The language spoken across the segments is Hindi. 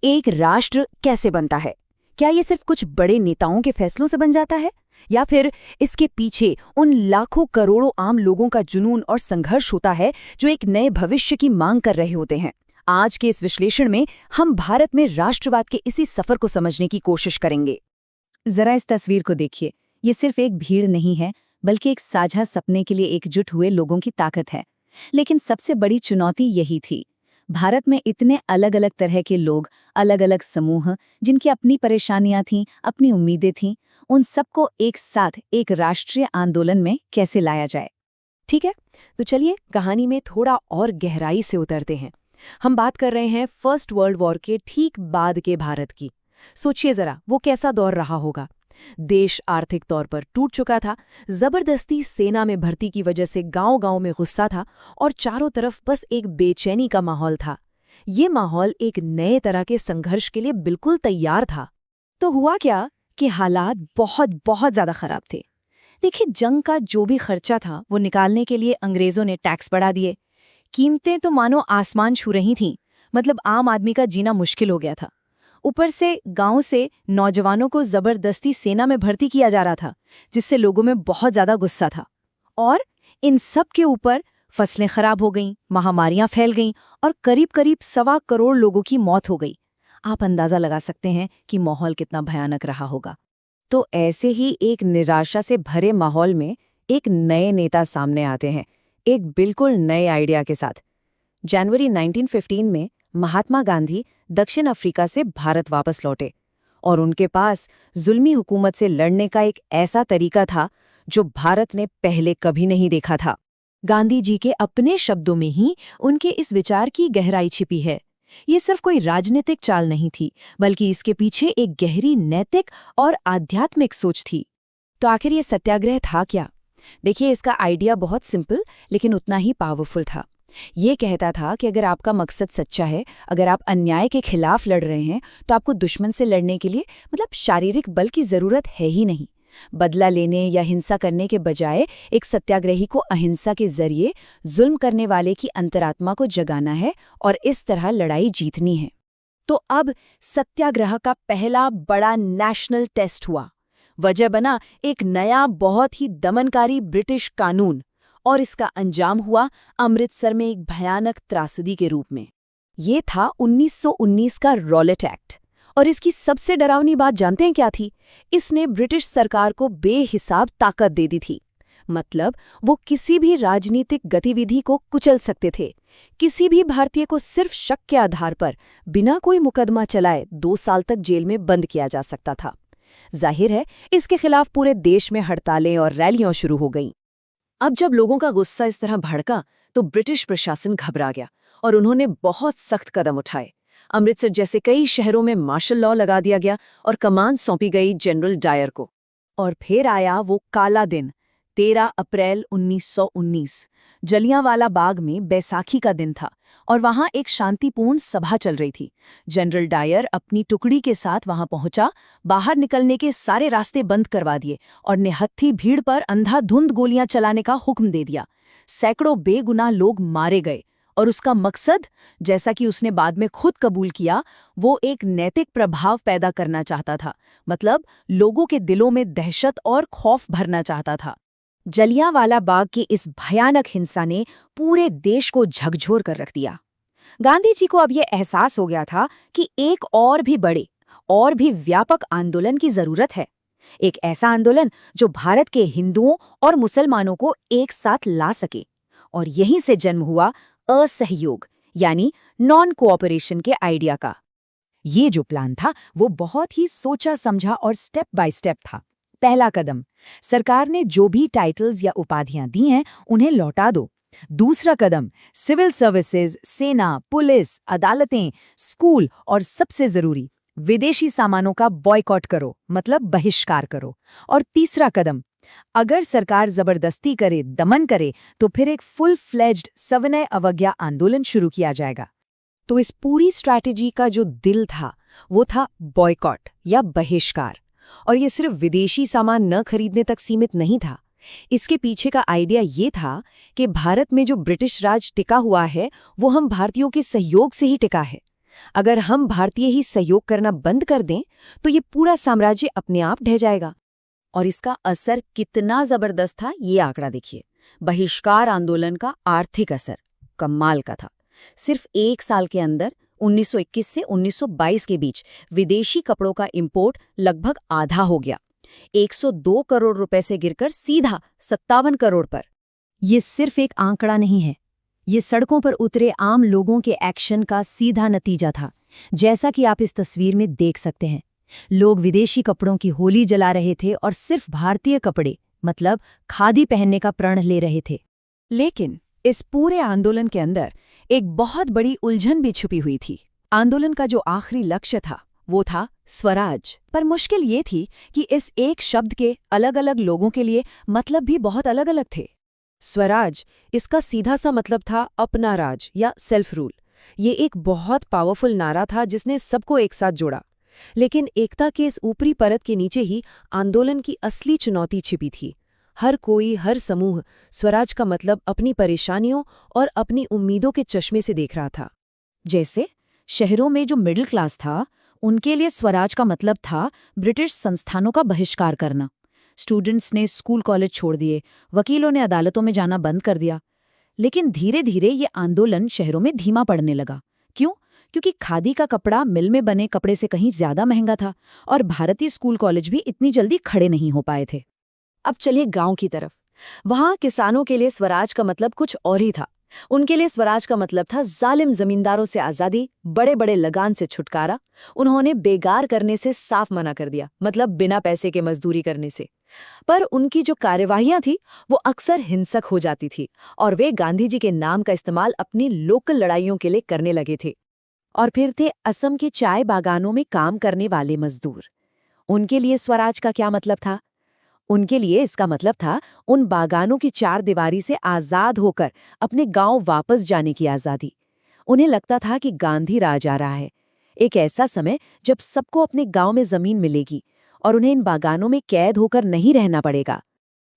एक राष्ट्र कैसे बनता है? क्या ये सिर्फ कुछ बड़े नेताओं के फैसलों से बन जाता है, या फिर इसके पीछे उन लाखों करोड़ों आम लोगों का जुनून और संघर्ष होता है जो एक नए भविष्य की मांग कर रहे होते हैं? आज के इस विश्लेषण में हम भारत में राष्ट्रवाद के इसी सफर को समझने की कोशिश करेंगे। जरा इस तस्वीर को देखिए। ये सिर्फ एक भीड़ नहीं है, बल्कि एक साझा सपने के लिए एकजुट हुए लोगों की ताकत है। लेकिन सबसे बड़ी चुनौती यही थी। भारत में इतने अलग अलग तरह के लोग, अलग अलग समूह, जिनकी अपनी परेशानियां थीं, अपनी उम्मीदें थीं, उन सबको एक साथ एक राष्ट्रीय आंदोलन में कैसे लाया जाए। ठीक है, तो चलिए कहानी में थोड़ा और गहराई से उतरते हैं। हम बात कर रहे हैं फर्स्ट वर्ल्ड वॉर के ठीक बाद के भारत की। सोचिए जरा, वो कैसा दौर रहा होगा। देश आर्थिक तौर पर टूट चुका था, जबरदस्ती सेना में भर्ती की वजह से गांव-गांव में गुस्सा था और चारों तरफ बस एक बेचैनी का माहौल था। ये माहौल एक नए तरह के संघर्ष के लिए बिल्कुल तैयार था। तो हुआ क्या कि हालात बहुत बहुत ज्यादा खराब थे। देखिए, जंग का जो भी खर्चा था वो निकालने के लिए अंग्रेजों ने टैक्स बढ़ा दिए। कीमतें तो मानो आसमान छू रही थीं। मतलब आम आदमी का जीना मुश्किल हो गया था। ऊपर से गांव से नौजवानों को जबरदस्ती सेना में भर्ती किया जा रहा था, जिससे लोगों में बहुत ज्यादा गुस्सा था। और इन सब के ऊपर फसलें खराब हो गईं, महामारियां फैल गईं और करीब करीब 1.25 करोड़ लोगों की मौत हो गई। आप अंदाजा लगा सकते हैं कि माहौल कितना भयानक रहा होगा। तो ऐसे ही एक निराशा से भरे माहौल में एक नए नेता सामने आते हैं, एक बिल्कुल नए आइडिया के साथ। जनवरी 1915 में महात्मा गांधी दक्षिण अफ्रीका से भारत वापस लौटे और उनके पास जुल्मी हुकूमत से लड़ने का एक ऐसा तरीका था जो भारत ने पहले कभी नहीं देखा था। गांधी जी के अपने शब्दों में ही उनके इस विचार की गहराई छिपी है। ये सिर्फ कोई राजनीतिक चाल नहीं थी, बल्कि इसके पीछे एक गहरी नैतिक और आध्यात्मिक सोच थी। तो आखिर ये सत्याग्रह था क्या? देखिए, इसका आइडिया बहुत सिंपल लेकिन उतना ही पावरफुल था। ये कहता था कि अगर आपका मकसद सच्चा है, अगर आप अन्याय के खिलाफ लड़ रहे हैं, तो आपको दुश्मन से लड़ने के लिए शारीरिक बल की जरूरत है ही नहीं। बदला लेने या हिंसा करने के बजाय एक सत्याग्रही को अहिंसा के जरिए जुल्म करने वाले की अंतरात्मा को जगाना है और इस तरह लड़ाई जीतनी है। तो अब सत्याग्रह का पहला बड़ा नेशनल टेस्ट हुआ। वजह बना एक नया बहुत ही दमनकारी ब्रिटिश कानून, और इसका अंजाम हुआ अमृतसर में एक भयानक त्रासदी के रूप में। ये था 1919 का रॉलेट एक्ट। और इसकी सबसे डरावनी बात जानते हैं क्या थी? इसने ब्रिटिश सरकार को बेहिसाब ताकत दे दी थी। मतलब वो किसी भी राजनीतिक गतिविधि को कुचल सकते थे। किसी भी भारतीय को सिर्फ शक के आधार पर बिना कोई मुकदमा चलाए 2 साल तक जेल में बंद किया जा सकता था। जाहिर है, इसके खिलाफ पूरे देश में हड़तालें और रैलियां शुरू हो गईं। अब जब लोगों का गुस्सा इस तरह भड़का तो ब्रिटिश प्रशासन घबरा गया और उन्होंने बहुत सख्त कदम उठाए। अमृतसर जैसे कई शहरों में मार्शल लॉ लगा दिया गया और कमान सौंपी गई जनरल डायर को। और फिर आया वो काला दिन, 13 अप्रैल 1919। जलियांवाला बाग में बैसाखी का दिन था और वहां एक शांतिपूर्ण सभा चल रही थी। जनरल डायर अपनी टुकड़ी के साथ वहां पहुंचा, बाहर निकलने के सारे रास्ते बंद करवा दिए और निहत्थी भीड़ पर अंधाधुंध गोलियां चलाने का हुक्म दे दिया। सैकड़ों बेगुनाह लोग मारे गए और उसका मकसद, जैसा कि उसने बाद में खुद कबूल किया, वो एक नैतिक प्रभाव पैदा करना चाहता था। मतलब लोगों के दिलों में दहशत और खौफ भरना चाहता था। जलियांवाला बाग की इस भयानक हिंसा ने पूरे देश को झकझोर कर रख दिया। गांधी जी को अब यह एहसास हो गया था कि एक और भी बड़े और भी व्यापक आंदोलन की जरूरत है। एक ऐसा आंदोलन जो भारत के हिंदुओं और मुसलमानों को एक साथ ला सके। और यहीं से जन्म हुआ असहयोग यानी नॉन कोऑपरेशन के आइडिया का। ये जो प्लान था वो बहुत ही सोचा समझा और स्टेप बाय स्टेप था। पहला कदम, सरकार ने जो भी टाइटल्स या उपाधियां दी हैं उन्हें लौटा दो। दूसरा कदम, सिविल सर्विसेज, सेना, पुलिस, अदालतें, स्कूल और सबसे जरूरी विदेशी सामानों का बॉयकॉट करो, मतलब बहिष्कार करो। और तीसरा कदम, अगर सरकार जबरदस्ती करे, दमन करे, तो फिर एक फुल फ्लेज्ड सविनय अवज्ञा आंदोलन शुरू किया जाएगा। तो इस पूरी स्ट्रैटेजी का जो दिल था वो था बॉयकॉट या बहिष्कार। और ये सिर्फ विदेशी सामान न खरीदने तक सीमित नहीं था। इसके पीछे का आइडिया ये था कि भारत में जो ब्रिटिश राज टिका हुआ है वो हम भारतीयों के सहयोग से ही टिका है। अगर हम भारतीय ही सहयोग करना बंद कर दें तो ये पूरा साम्राज्य अपने आप ढह जाएगा। और इसका असर कितना जबरदस्त था ये आंकड़ा देखिए। बहिष्कार आंदोलन का आर्थिक असर कमाल का था। सिर्फ 1 साल के अंदर 1921 से 1922 के बीच विदेशी कपड़ों का इंपोर्ट लगभग आधा हो गया। 102 करोड़ रुपए से गिरकर सीधा 57 करोड़ पर। ये सिर्फ एक आंकड़ा नहीं है, ये सड़कों पर उतरे आम लोगों के एक्शन का सीधा नतीजा था। जैसा कि आप इस तस्वीर में देख सकते हैं, लोग विदेशी कपड़ों की होली जला रहे थे और सिर्फ भारतीय कपड़े मतलब खादी पहनने का प्रण ले रहे थे। लेकिन इस पूरे आंदोलन के अंदर एक बहुत बड़ी उलझन भी छुपी हुई थी। आंदोलन का जो आखिरी लक्ष्य था वो था स्वराज। पर मुश्किल ये थी कि इस एक शब्द के अलग अलग लोगों के लिए मतलब भी बहुत अलग अलग थे। स्वराज, इसका सीधा सा मतलब था अपना राज या सेल्फ रूल। ये एक बहुत पावरफुल नारा था जिसने सबको एक साथ जोड़ा। लेकिन एकता के इस ऊपरी परत के नीचे ही आंदोलन की असली चुनौती छिपी थी। हर कोई, हर समूह स्वराज का मतलब अपनी परेशानियों और अपनी उम्मीदों के चश्मे से देख रहा था। जैसे शहरों में जो मिडिल क्लास था, उनके लिए स्वराज का मतलब था ब्रिटिश संस्थानों का बहिष्कार करना। स्टूडेंट्स ने स्कूल कॉलेज छोड़ दिए, वकीलों ने अदालतों में जाना बंद कर दिया। लेकिन धीरे धीरे ये आंदोलन शहरों में धीमा पड़ने लगा। क्यों? क्योंकि खादी का कपड़ा मिल में बने कपड़े से कहीं ज्यादा महंगा था और भारतीय स्कूल कॉलेज भी इतनी जल्दी खड़े नहीं हो पाए थे। अब चलिए गांव की तरफ। वहां किसानों के लिए स्वराज का मतलब कुछ और ही था। उनके लिए स्वराज का मतलब था जालिम जमींदारों से आजादी, बड़े बड़े लगान से छुटकारा। उन्होंने बेगार करने से साफ मना कर दिया, मतलब बिना पैसे के मजदूरी करने से। पर उनकी जो कार्यवाहियां थी वो अक्सर हिंसक हो जाती थी और वे गांधी जी के नाम का इस्तेमाल अपनी लोकल लड़ाइयों के लिए करने लगे थे। और फिर थे असम के चाय बागानों में काम करने वाले मजदूर। उनके लिए स्वराज का क्या मतलब था? उनके लिए इसका मतलब था उन बागानों की चार दीवारी से आजाद होकर अपने गांव वापस जाने की आजादी। उन्हें लगता था कि गांधी राज आ रहा है, एक ऐसा समय जब सबको अपने गांव में जमीन मिलेगी और उन्हें इन बागानों में कैद होकर नहीं रहना पड़ेगा।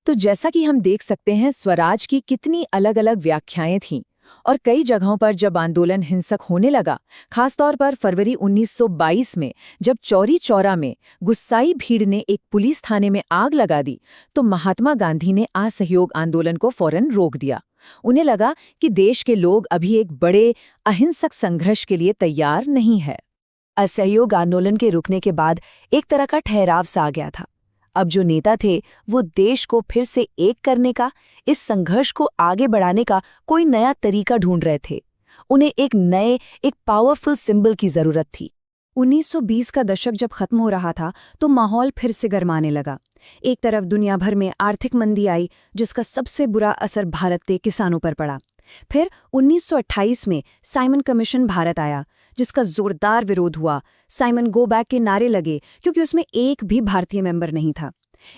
तो जैसा कि हम देख सकते हैं, स्वराज की कितनी अलग अलग व्याख्याएं थीं और कई जगहों पर जब आंदोलन हिंसक होने लगा, खासतौर पर फरवरी 1922 में जब चौरी चौरा में गुस्साई भीड़ ने एक पुलिस थाने में आग लगा दी, तो महात्मा गांधी ने असहयोग आंदोलन को फौरन रोक दिया। उन्हें लगा कि देश के लोग अभी एक बड़े अहिंसक संघर्ष के लिए तैयार नहीं है। असहयोग आंदोलन के रुकने के बाद एक तरह का ठहराव सा आ गया था। अब जो नेता थे वो देश को फिर से एक करने का, इस संघर्ष को आगे बढ़ाने का कोई नया तरीका ढूंढ रहे थे। उन्हें एक पावरफुल सिंबल की जरूरत थी। 1920 का दशक जब खत्म हो रहा था तो माहौल फिर से गरमाने लगा। एक तरफ दुनिया भर में आर्थिक मंदी आई, जिसका सबसे बुरा असर भारत के किसानों पर पड़ा। फिर 1928 में साइमन कमीशन भारत आया, जिसका जोरदार विरोध हुआ। साइमन गो बैक के नारे लगे क्योंकि उसमें एक भी भारतीय मेंबर नहीं था।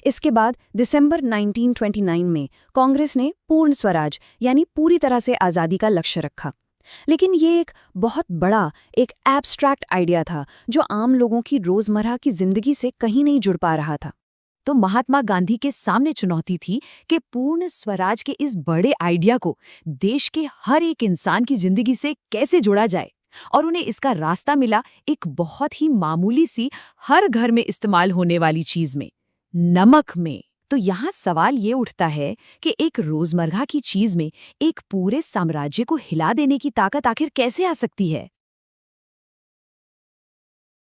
इसके बाद दिसंबर 1929 में कांग्रेस ने पूर्ण स्वराज यानी पूरी तरह से आज़ादी का लक्ष्य रखा। लेकिन ये एक बहुत बड़ा, एक एब्स्ट्रैक्ट आइडिया था जो आम लोगों की रोजमर्रा की जिंदगी से कहीं नहीं जुड़ पा रहा था। तो महात्मा गांधी के सामने चुनौती थी कि पूर्ण स्वराज के इस बड़े आइडिया को देश के हर एक इंसान की जिंदगी से कैसे जोड़ा जाए। और उन्हें इसका रास्ता मिला एक बहुत ही मामूली सी, हर घर में इस्तेमाल होने वाली चीज में, नमक में। तो यहाँ सवाल ये उठता है कि एक रोजमर्रा की चीज में एक पूरे साम्राज्य को हिला देने की ताकत आखिर कैसे आ सकती है।